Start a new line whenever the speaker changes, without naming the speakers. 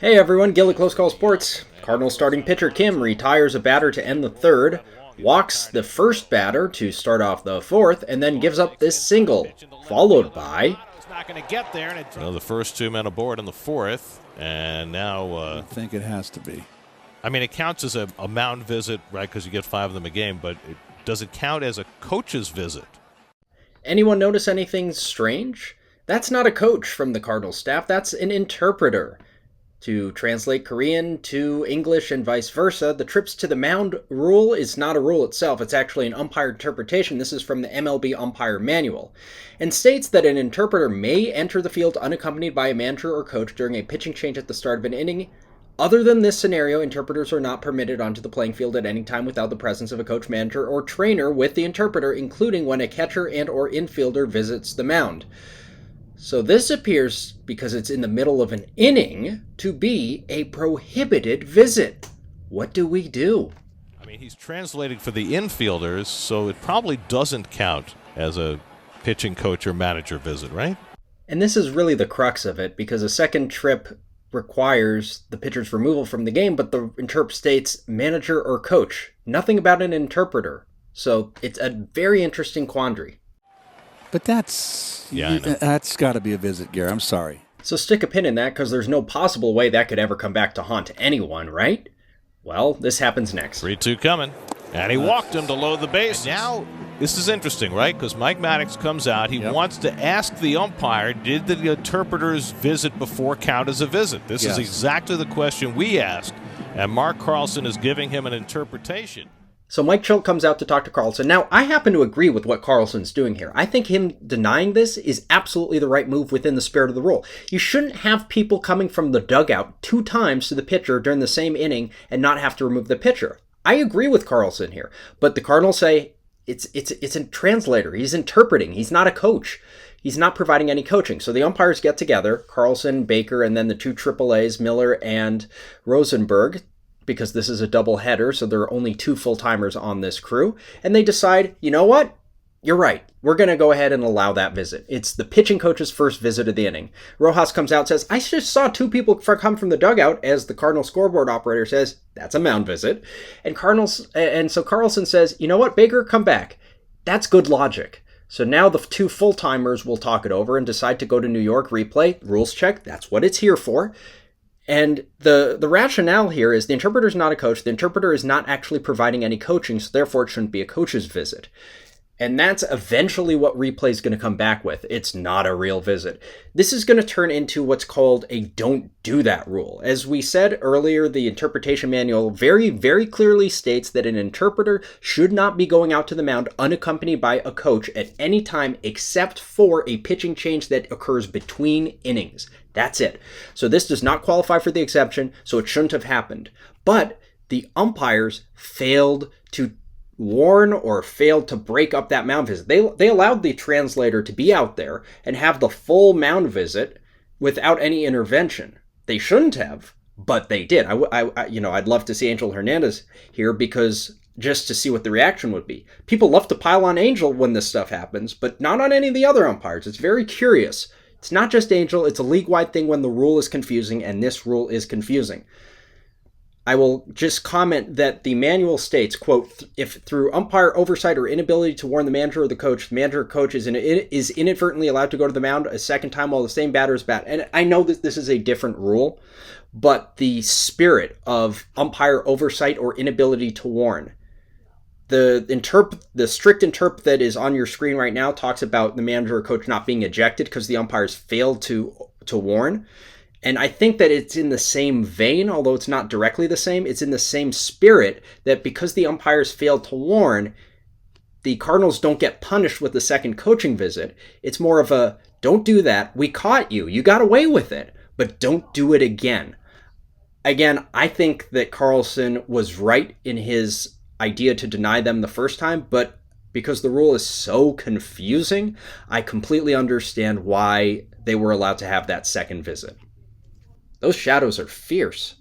Hey everyone, Gilly Close Call Sports. Cardinals starting pitcher Kim retires a batter to end the third, walks the first batter to start off the fourth, and then gives up this single, followed by...
The first two men aboard in the fourth, and now...
I think it has to be.
I mean, it counts as a mound visit, right, because you get 5 of them a game, but does it count as a coach's visit?
Anyone notice anything strange? That's not a coach from the Cardinals staff, that's an interpreter. To translate Korean to English and vice versa, the trips to the mound rule is not a rule itself. It's actually an umpire interpretation. This is from the MLB Umpire Manual, and states that an interpreter may enter the field unaccompanied by a manager or coach during a pitching change at the start of an inning. Other than this scenario, interpreters are not permitted onto the playing field at any time without the presence of a coach, manager, or trainer with the interpreter, including when a catcher and or infielder visits the mound. So this appears, because it's in the middle of an inning, to be a prohibited visit. What do we do?
I mean, he's translating for the infielders, so it probably doesn't count as a pitching coach or manager visit, right?
And this is really the crux of it, because a second trip requires the pitcher's removal from the game, but the interp states manager or coach. Nothing about an interpreter. So it's a very interesting quandary.
But that's got to be a visit, Gary. I'm sorry.
So stick a pin in that, because there's no possible way that could ever come back to haunt anyone, right? Well, this happens next.
3-2 coming. And he walked him to load the bases. Now, this is interesting, right? Because Mike Maddux comes out. He wants to ask the umpire, did the interpreter's visit before count as a visit? This is exactly the question we asked. And Mark Carlson is giving him an interpretation.
So Mike Chilt comes out to talk to Carlson. Now, I happen to agree with what Carlson's doing here. I think him denying this is absolutely the right move within the spirit of the rule. You shouldn't have people coming from the dugout 2 times to the pitcher during the same inning and not have to remove the pitcher. I agree with Carlson here, but the Cardinals say it's a translator. He's interpreting. He's not a coach. He's not providing any coaching. So the umpires get together, Carlson, Baker, and then the 2 AAAs, Miller and Rosenberg, because this is a double-header, so there are only 2 full-timers on this crew, and they decide, you know what? You're right. We're going to go ahead and allow that visit. It's the pitching coach's first visit of the inning. Rojas comes out and says, I just saw 2 people come from the dugout, as the Cardinal scoreboard operator says, that's a mound visit. And so Carlson says, you know what, Baker, come back. That's good logic. So now the 2 full-timers will talk it over and decide to go to New York, replay, rules check. That's what it's here for. And the rationale here is the interpreter is not a coach. The interpreter is not actually providing any coaching, so therefore it shouldn't be a coach's visit. And that's eventually what replay is going to come back with. It's not a real visit. This is going to turn into what's called a don't do that rule. As we said earlier, the interpretation manual very, very clearly states that an interpreter should not be going out to the mound unaccompanied by a coach at any time except for a pitching change that occurs between innings. That's it. So this does not qualify for the exception, so it shouldn't have happened. But the umpires failed to warn or failed to break up that mound visit. They allowed the translator to be out there and have the full mound visit without any intervention. They shouldn't have, but they did. I'd love to see Angel Hernandez here, because just to see what the reaction would be. People love to pile on Angel when this stuff happens, but not on any of the other umpires. It's very curious. It's not just Angel, it's a league-wide thing when the rule is confusing, and this rule is confusing. I will just comment that the manual states, quote, if through umpire oversight or inability to warn the manager or the coach, the manager or coach is inadvertently allowed to go to the mound a second time while the same batter is bat. And I know that this is a different rule, but the spirit of umpire oversight or inability to warn, the strict interp that is on your screen right now talks about the manager or coach not being ejected because the umpires failed to warn. And I think that it's in the same vein, although it's not directly the same. It's in the same spirit that because the umpires failed to warn, the Cardinals don't get punished with the second coaching visit. It's more of a, don't do that. We caught you. You got away with it. But don't do it again. Again, I think that Carlson was right in his idea to deny them the first time, but because the rule is so confusing, I completely understand why they were allowed to have that second visit. Those shadows are fierce.